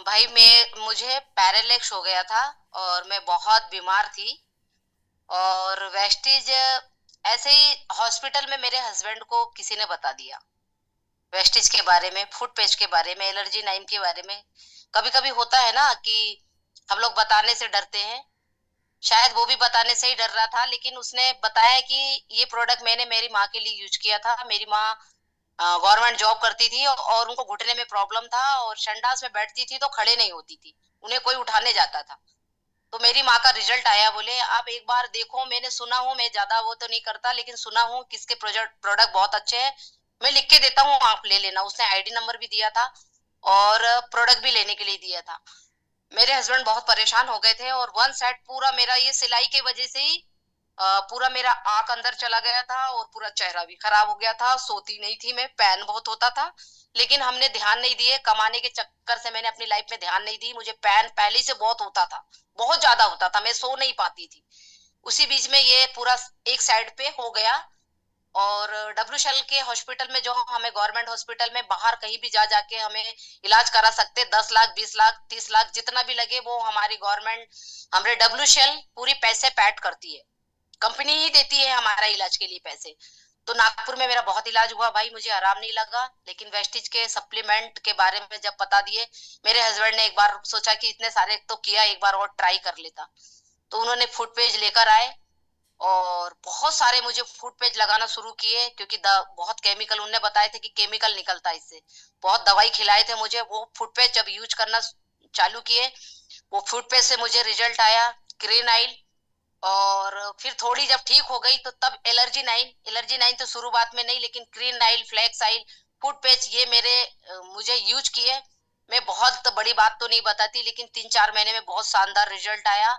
भाई मुझे पैरालिक्स हो गया था और मैं बहुत बीमार थी। और वेस्टीज ऐसे ही हॉस्पिटल में मेरे हस्बैंड को किसी ने बता दिया वेस्टीज के बारे में, फूड पेस्ट के बारे में, एलर्जी नाइम के बारे में। कभी कभी होता है ना कि हम लोग बताने से डरते हैं। शायद वो भी बताने से ही डर रहा था, लेकिन उसने बताया कि ये प्रोडक्ट मैंने मेरी माँ के लिए यूज किया था। मेरी माँ गवर्नमेंट जॉब करती थी और उनको घुटने में प्रॉब्लम था और संडास में बैठती थी तो खड़े नहीं होती थी, उन्हें कोई उठाने जाता था। तो मेरी माँ का रिजल्ट आया, बोले आप एक बार देखो, मैंने सुना हूँ, मैं ज्यादा वो तो नहीं करता लेकिन सुना हूँ किसके प्रोजेक्ट प्रोडक्ट बहुत अच्छे हैं, मैं लिख के देता हूँ, आप ले लेना। उसने आईडी नंबर भी दिया था और प्रोडक्ट भी लेने के लिए दिया था। मेरे हस्बैंड बहुत परेशान हो गए थे और वन साइड पूरा मेरा ये सिलाई की वजह से ही पूरा मेरा आंख अंदर चला गया था और पूरा चेहरा भी खराब हो गया था। सोती नहीं थी मैं, पैन बहुत होता था, लेकिन हमने ध्यान नहीं दिए। कमाने के चक्कर से मैंने अपनी लाइफ में ध्यान नहीं दी। मुझे पैन पहले से बहुत होता था, बहुत ज्यादा होता था, मैं सो नहीं पाती थी। उसी बीच में ये पूरा एक साइड पे हो गया। और डब्ल्यू के हॉस्पिटल में, जो हमें गवर्नमेंट हॉस्पिटल में बाहर कहीं भी जा जाके हमें इलाज करा सकते, 10 लाख 20 लाख 30 लाख जितना भी लगे, वो हमारी गवर्नमेंट, हमारे डब्ल्यू पूरी पैसे पैड करती है। कंपनी ही देती है हमारा इलाज के लिए पैसे। तो नागपुर में मेरा बहुत इलाज हुआ भाई, मुझे आराम नहीं लगा। लेकिन वेस्टिज के सप्लीमेंट के बारे में जब बता दिए, मेरे हस्बैंड ने एक बार सोचा कि इतने सारे तो किया, एक बार और ट्राई कर लेता। तो उन्होंने फूड पेज लेकर आए और बहुत सारे मुझे फूड पेज लगाना शुरू किए, क्योंकि बहुत केमिकल, उनने बताए थे कि केमिकल निकलता है इससे। बहुत दवाई खिलाए थे मुझे। वो फूड पेज जब यूज करना चालू किए, वो फूड पेज से मुझे रिजल्ट आया, ग्रीन आइल। और फिर थोड़ी जब ठीक हो गई तो तब एलर्जी नाइन तो शुरुआत में नहीं, लेकिन क्रीन आइल, फ्लैक्स आइल, फूड पेस्ट, ये मेरे मुझे यूज किए। मैं बहुत बड़ी बात तो नहीं बताती, लेकिन 3-4 महीने में बहुत शानदार रिजल्ट आया।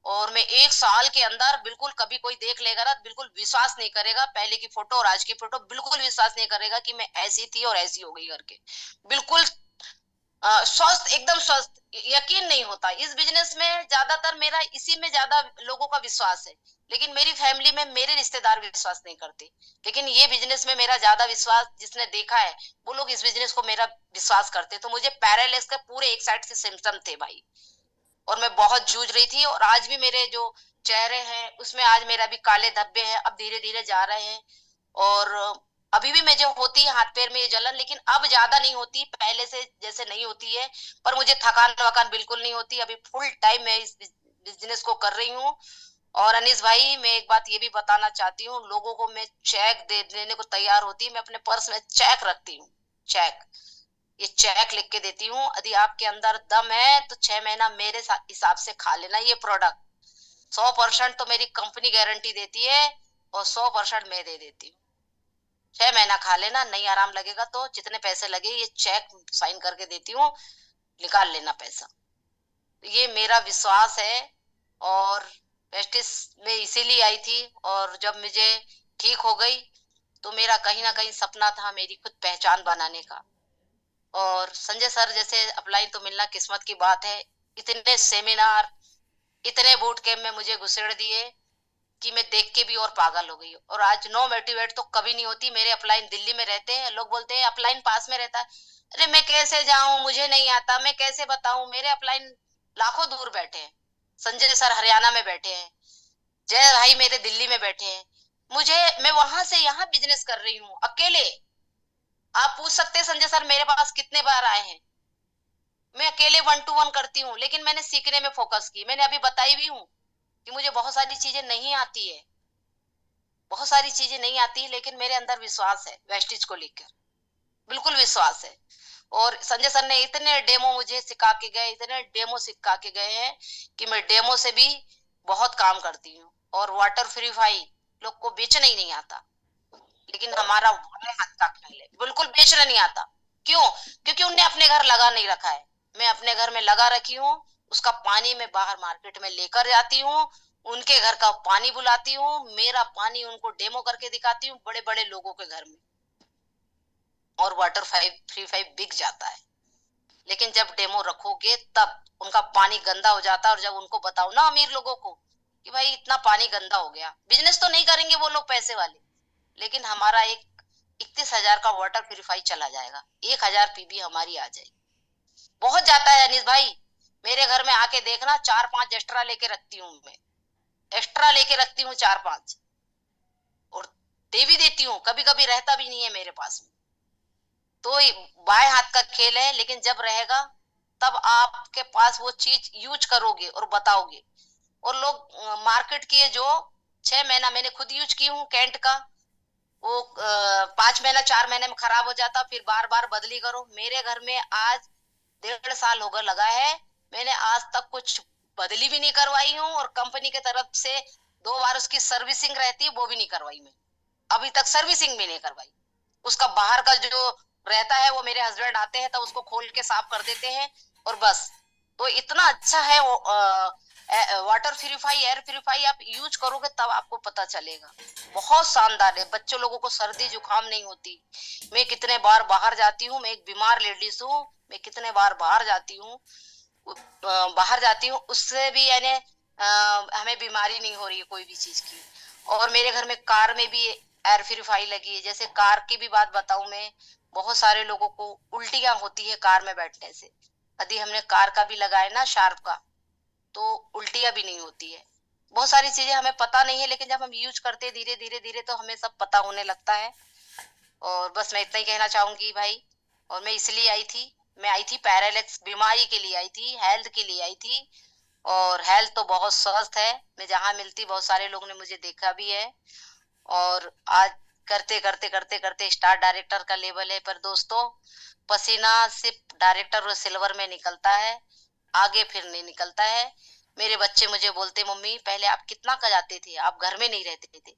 और मैं एक साल के अंदर, बिल्कुल कभी कोई देख लेगा ना, बिल्कुल विश्वास नहीं करेगा, पहले की फोटो और आज की फोटो बिल्कुल विश्वास नहीं करेगा कि मैं ऐसी थी और ऐसी हो गई करके। बिल्कुल स्वस्थ, एकदम स्वस्थ। यकीन नहीं होता। इस बिजनेस में ज्यादातर मेरा इसी में ज्यादा लोगों का विश्वास है, लेकिन मेरी फैमिली में मेरे रिश्तेदार विश्वास नहीं करते। लेकिन ये बिजनेस में मेरा ज्यादा विश्वास, जिसने देखा है वो लोग इस बिजनेस को मेरा विश्वास करते। तो मुझे पैरालिसिस के पूरे एक साइड से सिम्टम थे भाई, और मैं बहुत जूझ रही थी। और आज भी मेरे जो चेहरे हैं उसमें आज मेरा भी काले धब्बे हैं, अब धीरे धीरे जा रहे हैं। और अभी भी मुझे होती है हाथ पैर में ये जलन, लेकिन अब ज्यादा नहीं होती, पहले से जैसे नहीं होती है। पर मुझे थकान वकान बिल्कुल नहीं होती। अभी फुल टाइम मैं इस बिजनेस को कर रही हूँ। और अनीस भाई, मैं एक बात ये भी बताना चाहती हूँ, लोगों को मैं चेक दे देने को तैयार होती, मैं अपने पर्स में चेक रखती हूँ। चेक, ये चेक लिख के देती हूँ, यदि आपके अंदर दम है तो 6 महीना मेरे हिसाब से खा लेना ये प्रोडक्ट। 100% तो मेरी कंपनी गारंटी देती है और 100% मैं दे देती हूँ। 6 महीना खा लेना, नहीं आराम लगेगा तो जितने पैसे लगे ये चेक साइन करके देती हूँ, निकाल लेना पैसा। ये मेरा विश्वास है। और वेस्टिस में इसीलिए आई थी। और जब मुझे ठीक हो गई तो मेरा कहीं ना कहीं सपना था मेरी खुद पहचान बनाने का। और संजय सर जैसे अपलाइन तो मिलना किस्मत की बात है। इतने सेमिनार, इतने बूट कैंप में मुझे घुसेड़ दिए कि मैं देख के भी और पागल हो गई। और आज नो मोटिवेट तो कभी नहीं होती। मेरे अपलाइन दिल्ली में रहते हैं, लोग बोलते हैं अपलाइन पास में रहता है। अरे मैं कैसे जाऊं, मुझे नहीं आता, मैं कैसे बताऊं। मेरे अपलाइन लाखों दूर बैठे हैं। संजय सर हरियाणा में बैठे हैं, जय भाई मेरे दिल्ली में बैठे हैं। मुझे, मैं वहां से यहाँ बिजनेस कर रही हूँ अकेले। आप पूछ सकते हैं संजय सर मेरे पास कितने बार आए हैं। मैं अकेले 1-to-1 करती हूँ, लेकिन मैंने सीखने में फोकस की। मैंने अभी बताई भी हूँ कि मुझे बहुत सारी चीजें नहीं आती है, बहुत सारी चीजें नहीं आती, लेकिन मेरे अंदर विश्वास है वेस्टिज को लेकर, बिल्कुल विश्वास है। और संजय सर ने इतने डेमो मुझे सिखा के गए, इतने डेमो सिखा के गए हैं कि मैं डेमो से भी बहुत काम करती हूँ। और वाटर प्यूरिफाई लोग को बेचना ही नहीं आता, लेकिन हमारा वाले हाथ का खेल है, बिल्कुल बेचना नहीं आता। क्यों? क्योंकि उनने अपने घर लगा नहीं रखा है। मैं अपने घर में लगा रखी हूँ। उसका पानी मैं बाहर मार्केट में लेकर जाती हूँ, उनके घर का पानी बुलाती हूँ, मेरा पानी उनको डेमो करके दिखाती हूँ बड़े बड़े लोगों के घर में। और वाटर फाइव फ्री फाइव बिक जाता है। लेकिन जब डेमो रखोगे तब उनका पानी गंदा हो जाता है। और जब उनको बताओ ना अमीर लोगों को कि भाई इतना पानी गंदा हो गया, बिजनेस तो नहीं करेंगे वो लोग पैसे वाले, लेकिन हमारा एक 31,000 का वाटर प्यूरिफाई चला जाएगा, 1,000 पीबी हमारी आ जाएगी। बहुत जाता है अनीस भाई। मेरे घर में आके देखना, 4-5 एक्स्ट्रा लेके रखती हूँ मैं, एक्स्ट्रा लेके रखती हूँ 4-5, और दे भी देती हूँ, कभी कभी रहता भी नहीं है मेरे पास में। तो बाएं हाथ का खेल है, लेकिन जब रहेगा तब आपके पास वो चीज यूज करोगे और बताओगे। और लोग मार्केट की जो 6 महीना मैंने खुद यूज की हूँ कैंट का, वो 5 महीना 4 महीने में खराब हो जाता, फिर बार बार बदली करो। मेरे घर में आज 1.5 साल होगा लगा है, मैंने आज तक कुछ बदली भी नहीं करवाई हूँ, और कंपनी के तरफ से 2 बार उसकी सर्विसिंग रहती है, वो भी नहीं करवाई मैं, अभी तक सर्विसिंग भी नहीं करवाई। उसका बाहर का जो रहता है वो मेरे हस्बैंड आते हैं तब उसको खोल के साफ कर देते हैं, और बस। तो इतना अच्छा है वो वाटर प्यूरिफाई, एयर प्यूरिफाई आप यूज करोगे तब आपको पता चलेगा। बहुत शानदार है, बच्चों लोगों को सर्दी जुकाम नहीं होती। मैं कितने बार बाहर जाती हूँ, मैं एक बीमार लेडीज हूँ, मैं कितने बार बाहर जाती हूँ, उससे भी यानी हमें बीमारी नहीं हो रही है कोई भी चीज की। और मेरे घर में कार में भी एयर प्यूरिफाई लगी है। जैसे कार की भी बात बताऊं मैं, बहुत सारे लोगों को उल्टियां होती है कार में बैठने से, यदि हमने कार का भी लगाया ना शार्प का, तो उल्टियां भी नहीं होती है। बहुत सारी चीजें हमें पता नहीं है, लेकिन जब हम यूज करते हैं धीरे धीरे धीरे तो हमें सब पता होने लगता है। और बस मैं इतना ही कहना चाहूंगी भाई। और मैं इसलिए आई थी, मैं आई थी पैरालेक्स बीमारी के लिए आई थी, हेल्थ के लिए आई थी। और हेल्थ तो बहुत स्वस्थ है, मैं जहां मिलती बहुत सारे लोग ने मुझे देखा भी है। और आज करते करते करते करते स्टार डायरेक्टर का लेवल है। पर दोस्तों, पसीना सिर्फ डायरेक्टर और सिल्वर में निकलता है, आगे फिर नहीं निकलता है। मेरे बच्चे मुझे बोलते, मम्मी पहले आप कितना का जाते थे, आप घर में नहीं रहते थे।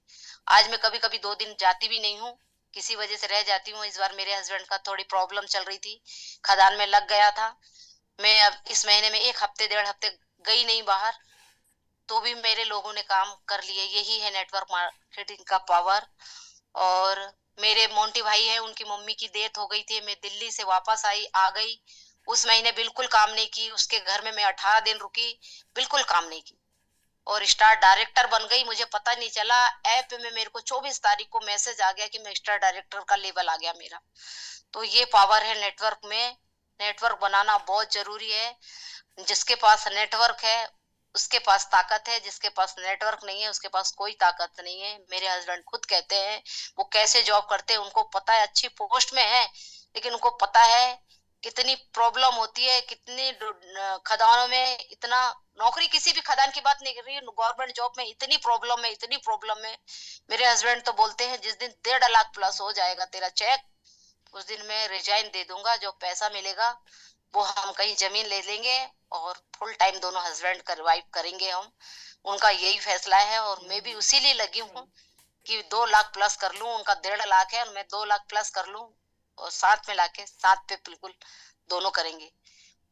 आज मैं कभी कभी 2 दिन जाती भी नहीं हूँ, किसी वजह से रह जाती हूँ। इस बार मेरे हस्बैंड का थोड़ी प्रॉब्लम चल रही थी, खदान में लग गया था। मैं अब इस महीने में 1 हफ्ते 1.5 हफ्ते गई नहीं बाहर, तो भी मेरे लोगों ने काम कर लिए। यही है नेटवर्क मार्केटिंग का पावर। और मेरे मोंटी भाई है, उनकी मम्मी की डेथ हो गई थी, मैं दिल्ली से वापस आ गई। उस महीने बिल्कुल काम नहीं की, उसके घर में मैं 18 दिन रुकी, बिल्कुल काम नहीं की। और स्टार डायरेक्टर बन गई, मुझे पता नहीं चला। ऐप में मेरे को 24 तारीख को मैसेज आ गया कि मैं स्टार डायरेक्टर का लेवल आ गया मेरा। तो ये पावर है नेटवर्क में। नेटवर्क बनाना बहुत जरूरी है। जिसके पास नेटवर्क है उसके पास ताकत है, जिसके पास नेटवर्क नहीं है उसके पास कोई ताकत नहीं है। मेरे हस्बैंड खुद कहते हैं, वो कैसे जॉब करते हैं, उनको पता है, अच्छी पोस्ट में है, लेकिन उनको पता है कितनी प्रॉब्लम होती है, कितनी खदानों में इतना, नौकरी किसी भी खदान की बात नहीं कर रही है, गवर्नमेंट जॉब में इतनी प्रॉब्लम है, इतनी प्रॉब्लम है। मेरे हस्बैंड तो बोलते हैं, जिस दिन 1.5 लाख प्लस हो जाएगा तेरा चेक, उस दिन मैं रिजाइन दे दूंगा, जो पैसा मिलेगा वो हम कहीं जमीन ले लेंगे और फुल टाइम दोनों हस्बैंड करवाइव करेंगे हम। उनका यही फैसला है, और मैं भी उसी लिए लगी हूँ कि 2 लाख प्लस कर लूं। उनका 1.5 लाख है और मैं 2 लाख प्लस कर लूं, और साथ में लाके साथ पे बिल्कुल दोनों करेंगे।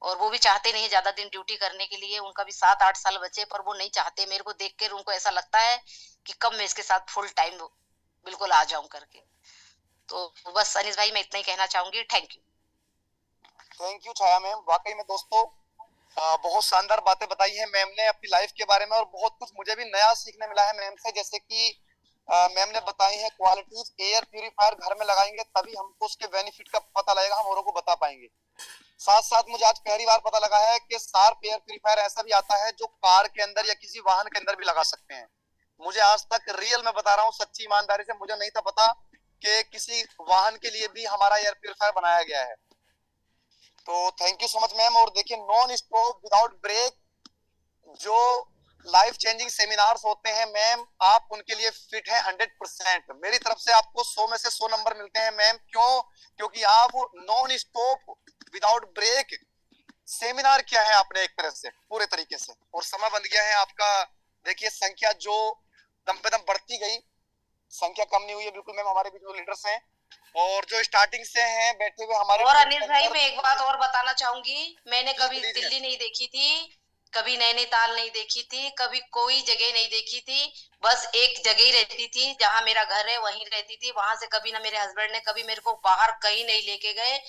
और वो भी चाहते नहीं ज्यादा दिन ड्यूटी करने के लिए, उनका भी 7-8 साल बचे, पर वो नहीं चाहते। मेरे को देख कर उनको ऐसा लगता है कि कब मैं इसके साथ फुल टाइम बिल्कुल आ जाऊं करके। तो बस अनिस भाई, मैं इतना ही कहना चाहूंगी। Thank you. Thank you Chhaya ma'am. वाकई में दोस्तों बहुत शानदार बातें बताई हैं मैम ने अपनी लाइफ के बारे में, और बहुत कुछ मुझे भी नया सीखने मिला है मैम से। जैसे कि मैम ने बताई है क्वालिटीज, एयर प्यूरिफायर घर में लगाएंगे तभी हमको उसके बेनिफिट का पता लगेगा, हम औरों को बता पाएंगे। साथ साथ मुझे आज पहली बार पता लगा है कि शार्प एयर प्यूरिफायर ऐसा भी आता है जो कार के अंदर या किसी वाहन के अंदर भी लगा सकते हैं। मुझे आज तक रियल में बता रहा हूँ, सच्ची ईमानदारी से मुझे नहीं था पता कि किसी वाहन के लिए भी हमारा एयर प्यूरिफायर बनाया गया है। तो thank you so much ma'am. और देखिए, नॉन स्टॉप विदाउट ब्रेक जो लाइफ चेंजिंग सेमिनार्स होते हैं मैम, आप उनके लिए फिट है 100%। मेरी तरफ से आपको 100 में से 100 नंबर मिलते हैं मैम। क्यों? क्योंकि आप non stop without break seminar किया है आपने एक तरह से पूरे तरीके से, और समय बन गया है आपका। देखिए, संख्या जो दम पे दम बढ़ती गई, संख्या कम नहीं हुई है बिल्कुल मैम। हमारे बीच में लीडर्स हैं और जो स्टार्टिंग से हैं बैठे हुए हमारे और टीम अनिल के भाई, अंदर। मैं एक बात और बताना चाहूंगी, मैंने जी कभी बोलिए। दिल्ली नहीं देखी थी, कभी नैनीताल नहीं देखी थी, कभी कोई जगह नहीं देखी थी। बस एक जगह ही रहती थी जहां मेरा घर है, वहीं रहती थी। वहां से कभी ना मेरे हस्बैंड ने कभी मेरे को बाहर कहीं नहीं लेके गए।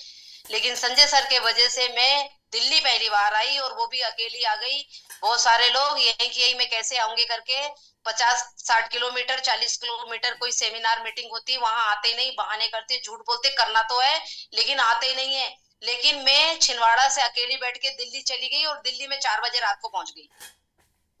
लेकिन संजय सर के वजह से मैं दिल्ली पहली बार आई, और वो भी अकेली आ गई। बहुत सारे लोग यही कि यही मैं कैसे आऊंगी करके 50-60 किलोमीटर 40 किलोमीटर कोई सेमिनार मीटिंग होती, वहां आते नहीं, बहाने करते, झूठ बोलते, करना तो है लेकिन आते नहीं है। लेकिन मैं छिंदवाड़ा से अकेली बैठ के दिल्ली चली गई और दिल्ली में 4 बजे रात को पहुंच गई।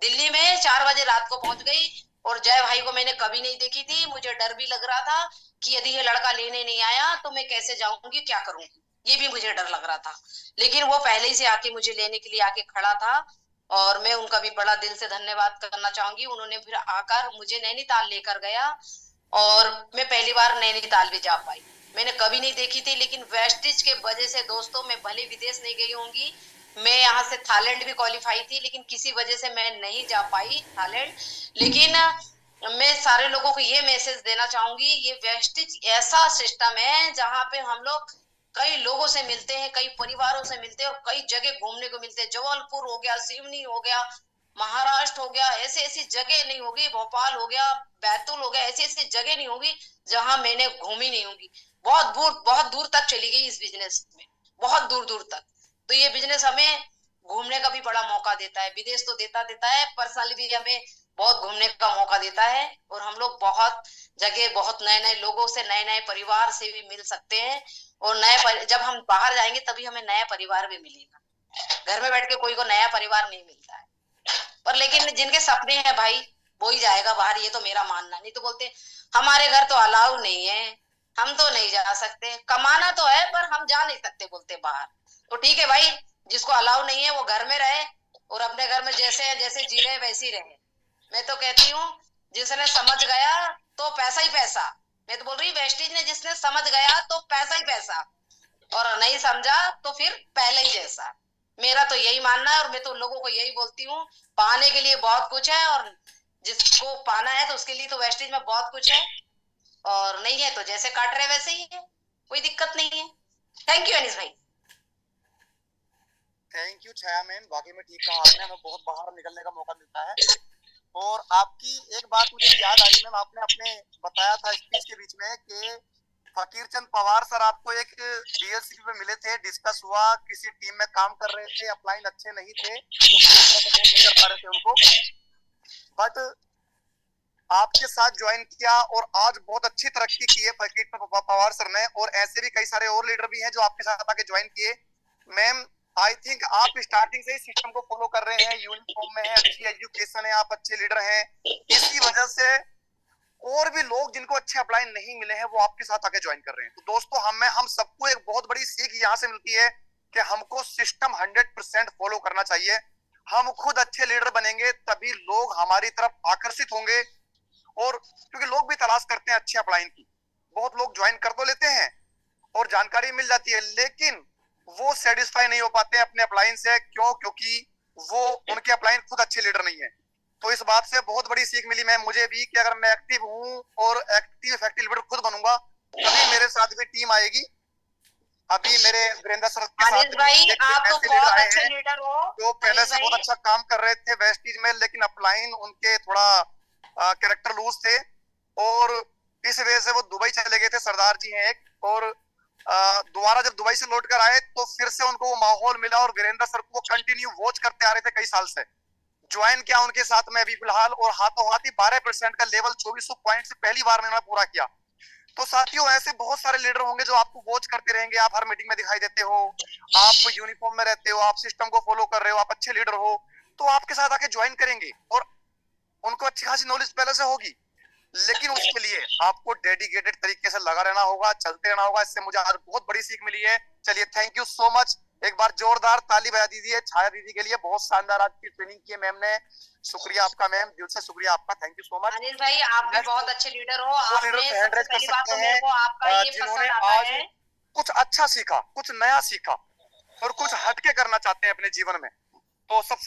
दिल्ली में 4 बजे रात को पहुंच गई। और जय भाई को मैंने कभी नहीं देखी थी। मुझे डर भी लग रहा था कि यदि ये लड़का लेने नहीं आया तो मैं कैसे जाऊंगी, क्या करूंगी, ये भी मुझे डर लग रहा था। लेकिन वो पहले ही से आके मुझे लेने के लिए आके खड़ा था। और मैं उनका भी बड़ा दिल से धन्यवाद करना चाहूंगी। उन्होंने फिर आकर मुझे नैनीताल लेकर गया और मैं पहली बार नैनीताल भी जा पाई। मैंने कभी नहीं देखी थी, लेकिन वेस्टिज के वजह से दोस्तों, मैं भले विदेश नहीं गई होंगी, मैं यहाँ से थाईलैंड भी क्वालिफाई थी, लेकिन किसी वजह से मैं नहीं जा पाई थाईलैंड। लेकिन मैं सारे लोगों को ये मैसेज देना चाहूंगी, ये वेस्टिज ऐसा सिस्टम है जहाँ पे हम लोग कई लोगों से मिलते हैं, कई परिवारों से मिलते हैं और कई जगह घूमने को मिलते हैं। जबलपुर हो गया, सिवनी हो गया, महाराष्ट्र हो गया, ऐसी ऐसी जगह नहीं होगी, भोपाल हो गया, बैतूल हो गया, ऐसी ऐसी जगह नहीं होगी जहां मैंने घूमी नहीं होगी। बहुत दूर तक चली गई इस बिजनेस में, बहुत दूर दूर तक। तो ये बिजनेस हमें घूमने का भी बड़ा मौका देता है। विदेश तो देता देता है, पर्सनली भी हमें बहुत घूमने का मौका देता है। और हम लोग बहुत जगह, बहुत नए नए लोगों से, नए नए परिवार से भी मिल सकते हैं। और जब हम बाहर जाएंगे तभी हमें नया परिवार भी मिलेगा। घर में बैठ के कोई को नया परिवार नहीं मिलता है। पर लेकिन जिनके सपने हैं भाई, वो ही जाएगा बाहर, ये तो मेरा मानना। नहीं तो बोलते हमारे घर तो अलाउ नहीं है, हम तो नहीं जा सकते, कमाना तो है पर हम जा नहीं सकते बोलते बाहर। तो ठीक है भाई, जिसको अलाउ नहीं है वो घर में रहे और अपने घर में जैसे जैसे जी रहे वैसे ही रहे। मैं तो कहती हूँ, जिसने समझ गया तो पैसा ही पैसा। मैं तो बोल रही वेस्टिज ने, जिसने समझ गया तो पैसा ही पैसा, और नहीं समझा तो फिर पहले ही जैसा। मेरा तो यही मानना है और मैं तो लोगों को यही बोलती हूँ, पाने के लिए बहुत कुछ है और जिसको पाना है तो उसके लिए तो वेस्टेज में बहुत कुछ है, और नहीं है तो जैसे काट रहे वैसे ही है, कोई दिक्कत नहीं है। थैंक यू अनिस भाई। थैंक यू छाया मैम, वाकई में ठीक कहा आपने, हमें बहुत बाहर निकलने का मौका मिलता है। और आपकी एक बात मुझे याद आई मैम, आपने अपने बताया था स्पीच के बीच में कि फकीर चंद पवार सर आपको एक डीएलसीपी में मिले थे, डिस्कस हुआ, किसी टीम में काम कर रहे थे, अपलाइन अच्छे नहीं थे तो नहीं कर पा रहे थे उनको, बट आपके साथ ज्वाइन किया और आज बहुत अच्छी तरक्की की है फकीर पवार सर ने। और ऐसे भी कई सारे और लीडर भी हैं जो आपके साथ आके ज्वाइन किए। मैम आई थिंक आप स्टार्टिंग से ही सिस्टम को फॉलो कर रहे हैं, यूनिफॉर्म में है, अच्छी एजुकेशन है, आप अच्छे लीडर हैं, इसी वजह से और भी लोग जिनको अच्छे अपलाइन नहीं मिले हैं वो आपके साथ आके ज्वाइन कर रहे हैं। तो दोस्तों हम सबको एक बहुत बड़ी सीख यहाँ से मिलती है कि हमको सिस्टम 100% फॉलो करना चाहिए। हम खुद अच्छे लीडर बनेंगे तभी लोग हमारी तरफ आकर्षित होंगे। और क्योंकि लोग भी तलाश करते हैं अच्छे अपलाइन की, बहुत लोग ज्वाइन कर तो लेते हैं और जानकारी मिल जाती है, लेकिन वो सेटिस्फाई नहीं हो पाते अपने अपलाइन से। क्यों? क्योंकि वो उनके अपलाइन खुद अच्छे लीडर नहीं है। तो इस बात से बहुत बड़ी सीख मिली मैम मुझे भी कि अगर मैं एक्टिव हूँ और एक्टिव इफेक्टिव लीडर खुद बनूंगा तभी मेरे साथ भी टीम आएगी। अभी मेरे वीरेंद्र सर के साथ अनिस भाई, आप तो ऐसे लीडर बहुत आए अच्छे हैं लीडर हो। जो पहले अनिस से बहुत भाई, अच्छा काम कर रहे थे वेस्टीज में, लेकिन अपलाइन उनके थोड़ा कैरेक्टर लूज थे और इस वजह से वो दुबई चले गए थे। सरदार जी हैं एक, और दोबारा जब दुबई से लौट कर आए तो फिर से उनको वो माहौल मिला और वीरेंद्र सर को कंटिन्यू वॉच करते आ रहे थे कई साल से। ज्वाइन किया उनके साथ में अभी फिलहाल, और हाथों हाथ ही 12% का लेवल 2400 पॉइंट से पहली बार में उन्होंने पूरा किया। तो साथियों ऐसे बहुत सारे लीडर होंगे जो आपको वॉच करते रहेंगे, आप हर मीटिंग में दिखाई देते हो, आप यूनिफॉर्म में रहते हो, आप सिस्टम को फॉलो कर रहे हो, आप अच्छे लीडर हो, तो आपके साथ आके ज्वाइन करेंगे और उनको अच्छी खासी नॉलेज पहले से होगी। लेकिन उसके लिए आपको डेडिकेटेड तरीके से लगा रहना होगा, चलते रहना होगा। इससे मुझे आज बहुत बड़ी सीख मिली है। चलिए थैंक यू सो मच, एक बार जोरदार ताली बजा दीजिए छाया दीदी के लिए, बहुत शानदार आज की ट्रेनिंग की है मैम ने। शुक्रिया आपका मैम, दिल से शुक्रिया आपका, thank you so much. Anil भाई, आप भी बहुत अच्छे लीडर हो। वो लीडर आपने हैंड सबसे रेज कर पहली बात सकते तो मेरे हैं को आपका ये जिन्होंने पसंद आता आज है। कुछ अच्छा सीखा, कुछ नया सीखा और कुछ हटके करना चाहते हैं अपने जीवन में। तो सबसे